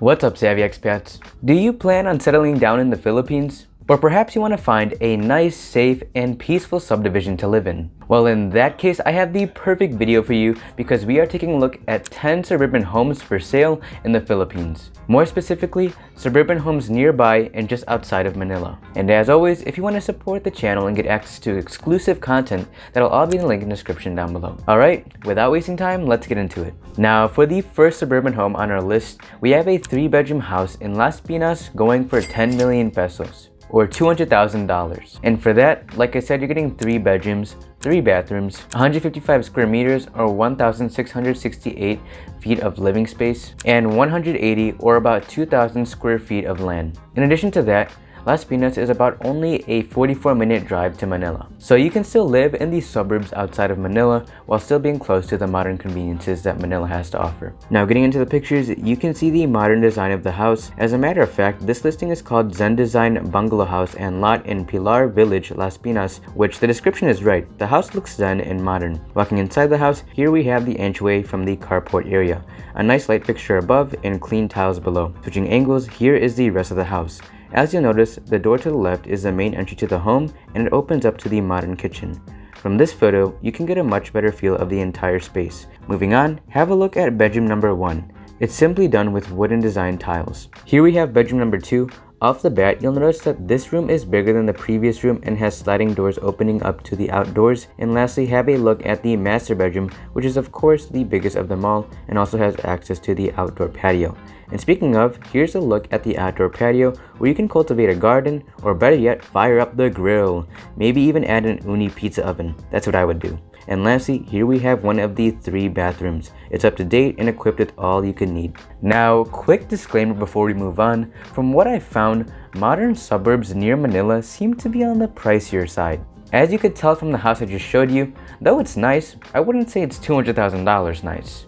What's up, savvy expats? Do you plan on settling down in the Philippines? Or perhaps you want to find a nice, safe, and peaceful subdivision to live in? Well, in that case, I have the perfect video for you because we are taking a look at 10 suburban homes for sale in the Philippines. More specifically, suburban homes nearby and just outside of Manila. And as always, if you want to support the channel and get access to exclusive content, that'll all be in the link in the description down below. Alright, without wasting time, let's get into it. Now, for the first suburban home on our list, we have a 3-bedroom house in Las Pinas going for 10 million pesos. Or $200,000. And for that, like I said, you're getting 3 bedrooms, 3 bathrooms, 155 square meters or 1,668 feet of living space, and 180 or about 2,000 square feet of land. In addition to that, Las Pinas is about only a 44-minute drive to Manila. So you can still live in the suburbs outside of Manila while still being close to the modern conveniences that Manila has to offer. Now getting into the pictures, you can see the modern design of the house. As a matter of fact, this listing is called Zen Design Bungalow House and Lot in Pilar Village, Las Pinas, which the description is right. The house looks zen and modern. Walking inside the house, here we have the entryway from the carport area. A nice light fixture above and clean tiles below. Switching angles, here is the rest of the house. As you'll notice, the door to the left is the main entry to the home and it opens up to the modern kitchen. From this photo, you can get a much better feel of the entire space. Moving on, have a look at bedroom number 1. It's simply done with wooden design tiles. Here we have bedroom number 2. Off the bat, you'll notice that this room is bigger than the previous room and has sliding doors opening up to the outdoors. And lastly, have a look at the master bedroom, which is of course the biggest of them all and also has access to the outdoor patio. And speaking of, here's a look at the outdoor patio where you can cultivate a garden or better yet, fire up the grill. Maybe even add an uni pizza oven. That's what I would do. And lastly, here we have one of the 3 bathrooms. It's up to date and equipped with all you can need. Now, quick disclaimer before we move on. From what I found, modern suburbs near Manila seem to be on the pricier side. As you could tell from the house I just showed you, though it's nice, I wouldn't say it's $200,000 nice.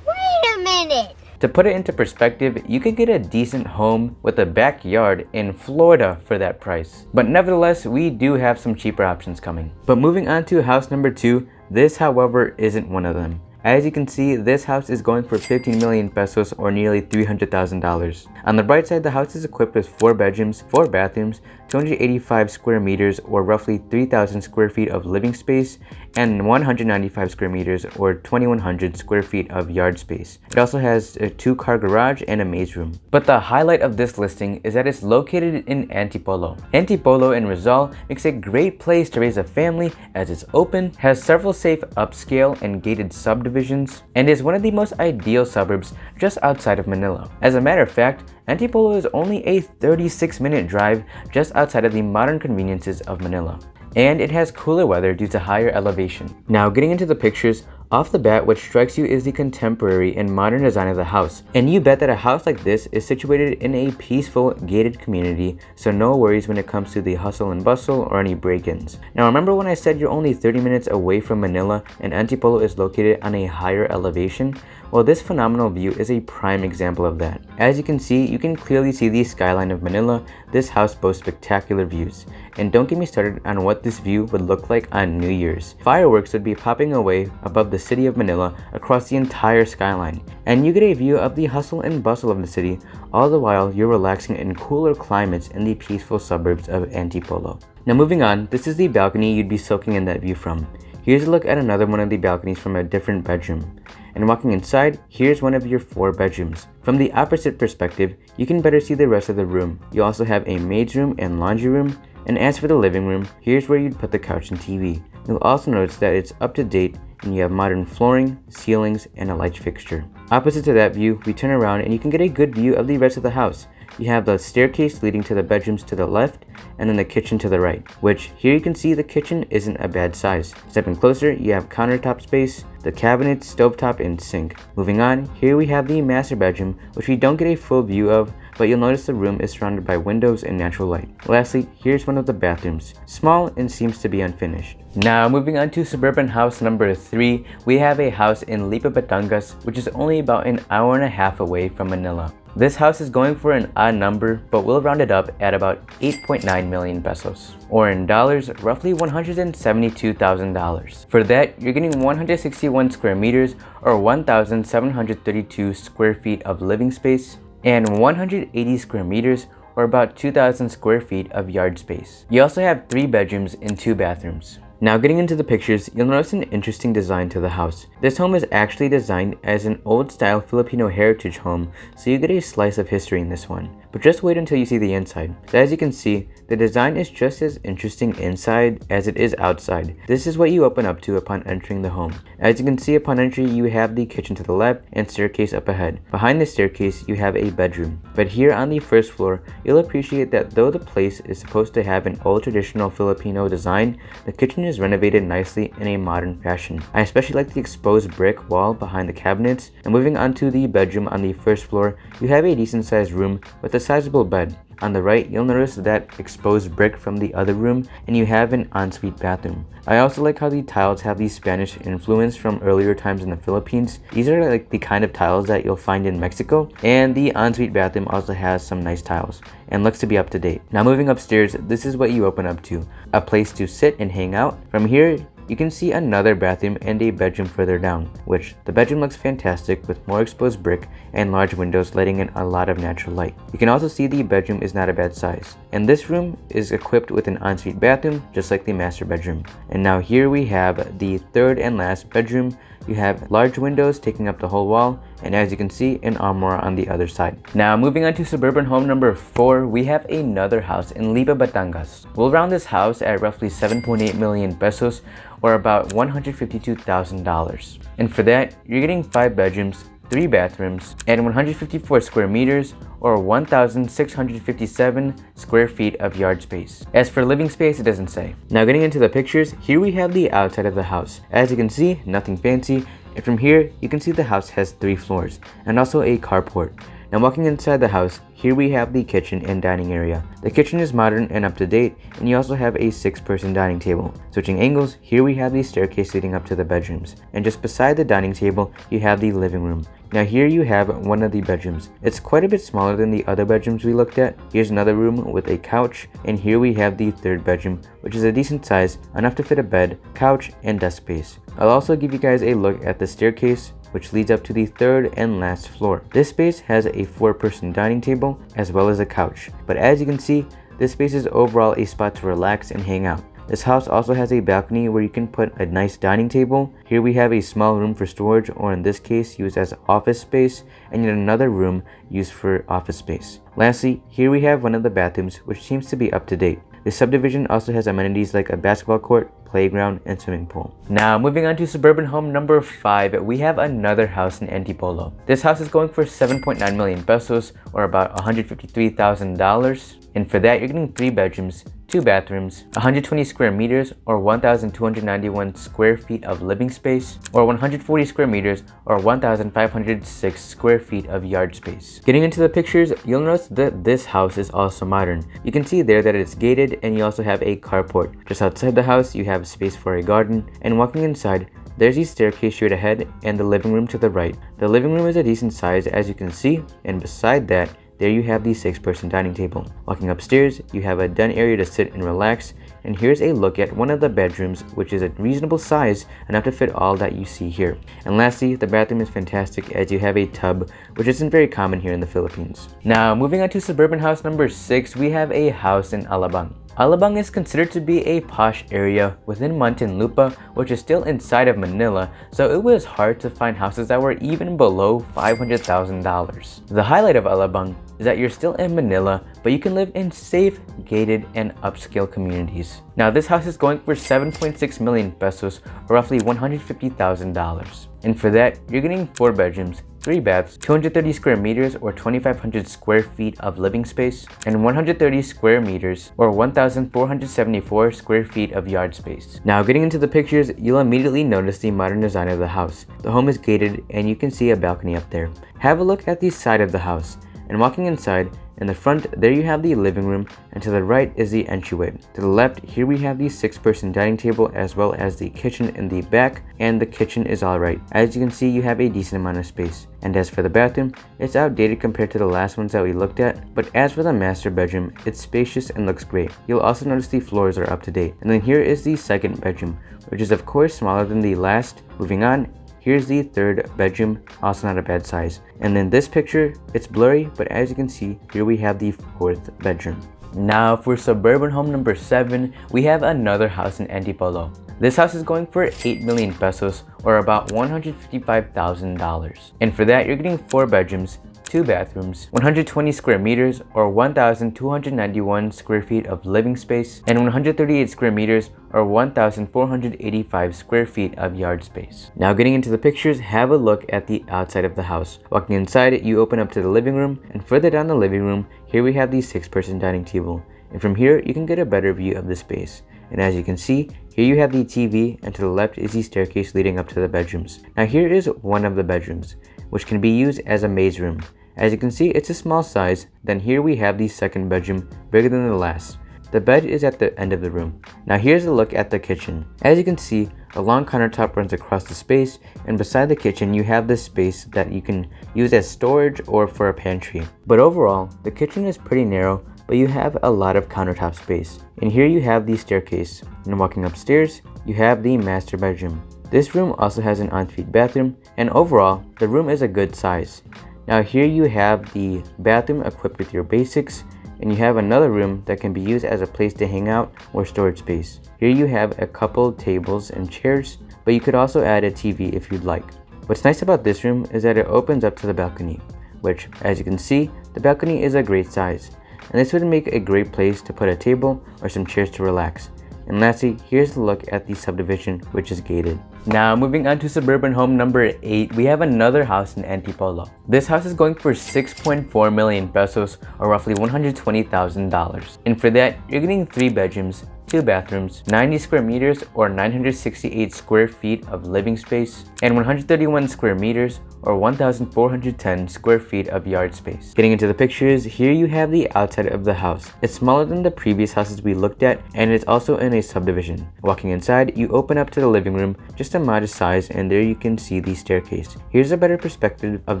Wait a minute! To put it into perspective, you could get a decent home with a backyard in Florida for that price. But nevertheless, we do have some cheaper options coming. But moving on to house number 2, this however isn't one of them. As you can see, this house is going for 15 million pesos or nearly $300,000. On the bright side, the house is equipped with 4 bedrooms, 4 bathrooms, 285 square meters or roughly 3,000 square feet of living space, and 195 square meters or 2,100 square feet of yard space. It also has a 2-car garage and a maze room. But the highlight of this listing is that it's located in Antipolo. Antipolo in Rizal makes a great place to raise a family as it's open, has several safe upscale and gated subdivisions, and is one of the most ideal suburbs just outside of Manila. As a matter of fact, Antipolo is only a 36-minute drive just outside of the modern conveniences of Manila. And it has cooler weather due to higher elevation. Now getting into the pictures, off the bat what strikes you is the contemporary and modern design of the house. And you bet that a house like this is situated in a peaceful, gated community, so no worries when it comes to the hustle and bustle or any break-ins. Now remember when I said you're only 30 minutes away from Manila and Antipolo is located on a higher elevation? Well, this phenomenal view is a prime example of that. As you can see, you can clearly see the skyline of Manila. This house boasts spectacular views. And don't get me started on what this view would look like on New Year's. Fireworks would be popping away above the city of Manila across the entire skyline. And you get a view of the hustle and bustle of the city, all the while you're relaxing in cooler climates in the peaceful suburbs of Antipolo. Now moving on, this is the balcony you'd be soaking in that view from. Here's a look at another one of the balconies from a different bedroom. And walking inside, here's one of your 4 bedrooms. From the opposite perspective, you can better see the rest of the room. You also have a maid's room and laundry room. And as for the living room, here's where you'd put the couch and TV. You'll also notice that it's up to date and you have modern flooring, ceilings, and a light fixture. Opposite to that view, we turn around and you can get a good view of the rest of the house. You have the staircase leading to the bedrooms to the left and then the kitchen to the right, which here you can see the kitchen isn't a bad size. Stepping closer, you have countertop space, the cabinets, stovetop, and sink. Moving on, here we have the master bedroom, which we don't get a full view of, but you'll notice the room is surrounded by windows and natural light. Lastly, here's one of the bathrooms, small and seems to be unfinished. Now moving on to suburban house number 3, we have a house in Lipa, Batangas, which is only about an hour and a half away from Manila. This house is going for an odd number, but we'll round it up at about 8.9 million pesos, or in dollars, roughly $172,000. For that, you're getting 161 271 square meters or 1,732 square feet of living space, and 180 square meters or about 2,000 square feet of yard space. You also have 3 bedrooms and 2 bathrooms. Now getting into the pictures, you'll notice an interesting design to the house. This home is actually designed as an old-style Filipino heritage home, so you get a slice of history in this one. But just wait until you see the inside. So as you can see, the design is just as interesting inside as it is outside. This is what you open up to upon entering the home. As you can see, upon entry, you have the kitchen to the left and staircase up ahead. Behind the staircase, you have a bedroom. But here on the first floor, you'll appreciate that though the place is supposed to have an old traditional Filipino design, the kitchen is renovated nicely in a modern fashion. I especially like the exposed brick wall behind the cabinets. And moving on to the bedroom on the first floor, you have a decent sized room with a sizable bed. On the right, you'll notice that exposed brick from the other room, and you have an ensuite bathroom. I also like how the tiles have the Spanish influence from earlier times in the Philippines. These are like the kind of tiles that you'll find in Mexico, and the ensuite bathroom also has some nice tiles and looks to be up to date. Now moving upstairs, this is what you open up to, a place to sit and hang out. From here, you can see another bathroom and a bedroom further down, which the bedroom looks fantastic with more exposed brick and large windows letting in a lot of natural light. You can also see the bedroom is not a bad size. And this room is equipped with an ensuite bathroom just like the master bedroom. And now here we have the third and last bedroom. You have large windows taking up the whole wall, and as you can see, an armoire on the other side. Now moving on to suburban home number 4, we have another house in Lipa, Batangas. We'll round this house at roughly 7.8 million pesos or about $152,000. And for that, you're getting 5 bedrooms, 3 bathrooms, and 154 square meters or 1,657 square feet of yard space. As for living space, it doesn't say. Now getting into the pictures, here we have the outside of the house. As you can see, nothing fancy, and from here, you can see the house has 3 floors and also a carport. Now walking inside the house, here we have the kitchen and dining area. The kitchen is modern and up to date, and you also have a 6-person dining table. Switching angles, here we have the staircase leading up to the bedrooms. And just beside the dining table, you have the living room. Now here you have one of the bedrooms. It's quite a bit smaller than the other bedrooms we looked at. Here's another room with a couch, and here we have the third bedroom, which is a decent size, enough to fit a bed, couch, and desk space. I'll also give you guys a look at the staircase, which leads up to the third and last floor. This space has a 4-person dining table as well as a couch. But as you can see, this space is overall a spot to relax and hang out. This house also has a balcony where you can put a nice dining table. Here we have a small room for storage, or in this case used as office space, and yet another room used for office space. Lastly, here we have one of the bathrooms, which seems to be up to date. This subdivision also has amenities like a basketball court, playground, and swimming pool. Now moving on to suburban home number 5, we have another house in Antipolo. This house is going for 7.9 million pesos or about $153,000. And for that, you're getting 3 bedrooms, 2 bathrooms, 120 square meters or 1,291 square feet of living space, or 140 square meters or 1,506 square feet of yard space. Getting into the pictures, you'll notice that this house is also modern. You can see there that it's gated, and you also have a carport. Just outside the house, you have space for a garden, and walking inside, there's the staircase straight ahead and the living room to the right. The living room is a decent size, as you can see, and beside that, there you have the 6-person dining table. Walking upstairs, you have a den area to sit and relax, and here's a look at one of the bedrooms, which is a reasonable size, enough to fit all that you see here. And lastly, the bathroom is fantastic as you have a tub, which isn't very common here in the Philippines. Now, moving on to suburban house number 6, we have a house in Alabang. Alabang is considered to be a posh area within Muntinlupa, which is still inside of Manila, so it was hard to find houses that were even below $500,000. The highlight of Alabang is that you're still in Manila, but you can live in safe, gated, and upscale communities. Now this house is going for 7.6 million pesos or roughly $150,000. And for that, you're getting 4 bedrooms, 3 baths, 230 square meters or 2,500 square feet of living space, and 130 square meters or 1,474 square feet of yard space. Now getting into the pictures, you'll immediately notice the modern design of the house. The home is gated and you can see a balcony up there. Have a look at the side of the house, and walking inside, in the front, there you have the living room, and to the right is the entryway. To the left, here we have the 6-person dining table as well as the kitchen in the back, and the kitchen is alright. As you can see, you have a decent amount of space. And as for the bathroom, it's outdated compared to the last ones that we looked at, but as for the master bedroom, it's spacious and looks great. You'll also notice the floors are up to date. And then here is the second bedroom, which is of course smaller than the last. Moving on, here's the third bedroom, also not a bad size. And in this picture, it's blurry, but as you can see, here we have the fourth bedroom. Now for suburban home number 7, we have another house in Antipolo. This house is going for 8 million pesos or about $155,000. And for that, you're getting 4 bedrooms, 2 bathrooms, 120 square meters or 1,291 square feet of living space, and 138 square meters or 1,485 square feet of yard space. Now getting into the pictures, have a look at the outside of the house. Walking inside it, you open up to the living room, and further down the living room, here we have the 6-person dining table. And from here, you can get a better view of the space. And as you can see, here you have the TV, and to the left is the staircase leading up to the bedrooms. Now here is one of the bedrooms, which can be used as a maze room. As you can see, it's a small size. Then here we have the second bedroom, bigger than the last. The bed is at the end of the room. Now here's a look at the kitchen. As you can see, a long countertop runs across the space, and beside the kitchen you have this space that you can use as storage or for a pantry. But overall, the kitchen is pretty narrow, but you have a lot of countertop space. And here you have the staircase. And walking upstairs, you have the master bedroom. This room also has an ensuite bathroom, and overall, the room is a good size. Now here you have the bathroom equipped with your basics, and you have another room that can be used as a place to hang out or storage space. Here you have a couple tables and chairs, but you could also add a TV if you'd like. What's nice about this room is that it opens up to the balcony, which, as you can see, the balcony is a great size. And this would make a great place to put a table or some chairs to relax. And lastly, here's a look at the subdivision, which is gated. Now moving on to suburban home number 8, we have another house in Antipolo. This house is going for 6.4 million pesos or roughly $120,000. And for that, you're getting 3 bedrooms, 2 bathrooms, 90 square meters or 968 square feet of living space, and 131 square meters or 1,410 square feet of yard space. Getting into the pictures, here you have the outside of the house. It's smaller than the previous houses we looked at, and it's also in a subdivision. Walking inside, you open up to the living room, just a modest size, and there you can see the staircase. Here's a better perspective of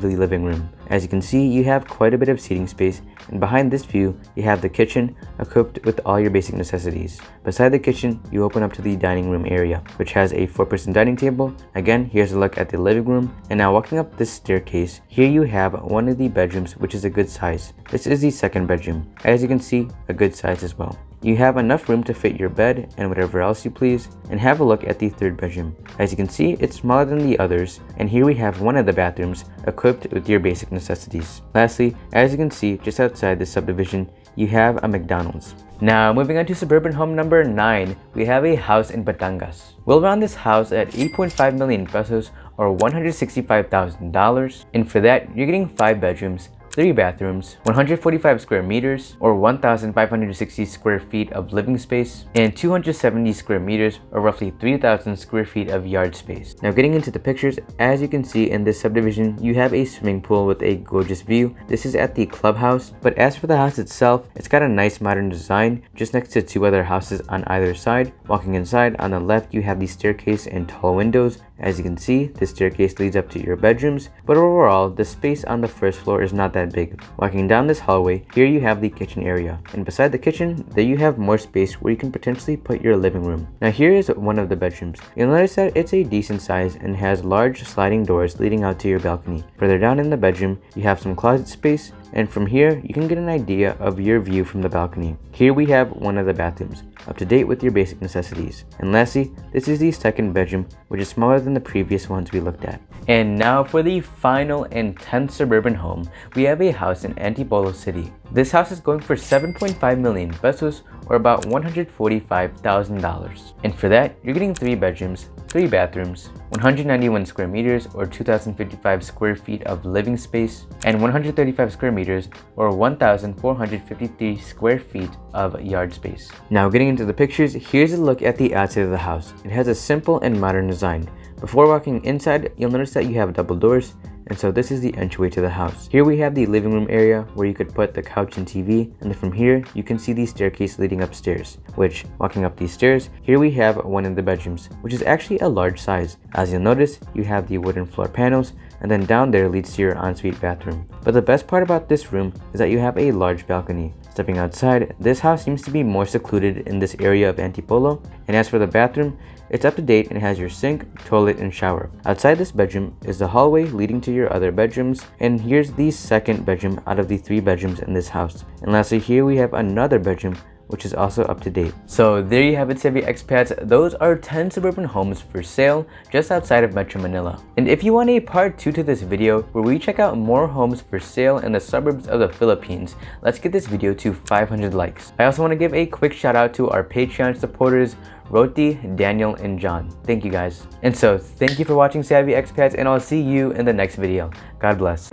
the living room. As you can see, you have quite a bit of seating space, and behind this view, you have the kitchen equipped with all your basic necessities. Beside the kitchen, you open up to the dining room area, which has a 4-person dining table. Again, here's a look at the living room. And now walking up this staircase, here you have one of the bedrooms, which is a good size. This is the second bedroom. As you can see, a good size as well. You have enough room to fit your bed and whatever else you please. And have a look at the third bedroom. As you can see, it's smaller than the others, and here we have one of the bathrooms equipped with your basic necessities. Lastly, as you can see, just outside the subdivision, you have a McDonald's. Now moving on to suburban home number 9, we have a house in Batangas. We'll run this house at 8.5 million pesos or $165,000, and for that, you're getting 5 bedrooms, 3 bathrooms, 145 square meters or 1,560 square feet of living space, and 270 square meters or roughly 3,000 square feet of yard space. Now getting into the pictures, as you can see in this subdivision, you have a swimming pool with a gorgeous view. This is at the clubhouse, but as for the house itself, it's got a nice modern design just next to 2 other houses on either side. Walking inside, on the left you have the staircase and tall windows. As you can see, the staircase leads up to your bedrooms, but overall, the space on the first floor is not that big. Walking down this hallway, here you have the kitchen area, and beside the kitchen, there you have more space where you can potentially put your living room. Now here is one of the bedrooms. You'll notice that it's a decent size and has large sliding doors leading out to your balcony. Further down in the bedroom, you have some closet space, and from here, you can get an idea of your view from the balcony. Here we have one of the bathrooms, up to date with your basic necessities. And lastly, this is the second bedroom, which is smaller than the previous ones we looked at. And now for the final and 10th suburban home, we have a house in Antipolo City. This house is going for 7.5 million pesos or about $145,000. And for that, you're getting 3 bedrooms, 3 bathrooms, 191 square meters or 2,055 square feet of living space, and 135 square meters or 1,453 square feet of yard space. Now getting into the pictures, here's a look at the outside of the house. It has a simple and modern design. Before walking inside, you'll notice that you have double doors, and so this is the entryway to the house. Here we have the living room area where you could put the couch and TV, and then from here you can see the staircase leading upstairs, which, walking up these stairs, here we have one of the bedrooms, which is actually a large size. As you'll notice, you have the wooden floor panels, and then down there leads to your ensuite bathroom. But the best part about this room is that you have a large balcony. Stepping outside, this house seems to be more secluded in this area of Antipolo, and as for the bathroom, it's up to date and has your sink, toilet, and shower. Outside this bedroom is the hallway leading to your other bedrooms, and here's the second bedroom out of the 3 bedrooms in this house. And lastly, here we have another bedroom which is also up to date. So there you have it, savvy expats. Those are 10 suburban homes for sale just outside of Metro Manila. And if you want a part 2 to this video where we check out more homes for sale in the suburbs of the Philippines, let's get this video to 500 likes. I also want to give a quick shout out to our Patreon supporters, Roti, Daniel, and John. Thank you guys. And so thank you for watching, savvy expats, and I'll see you in the next video. God bless.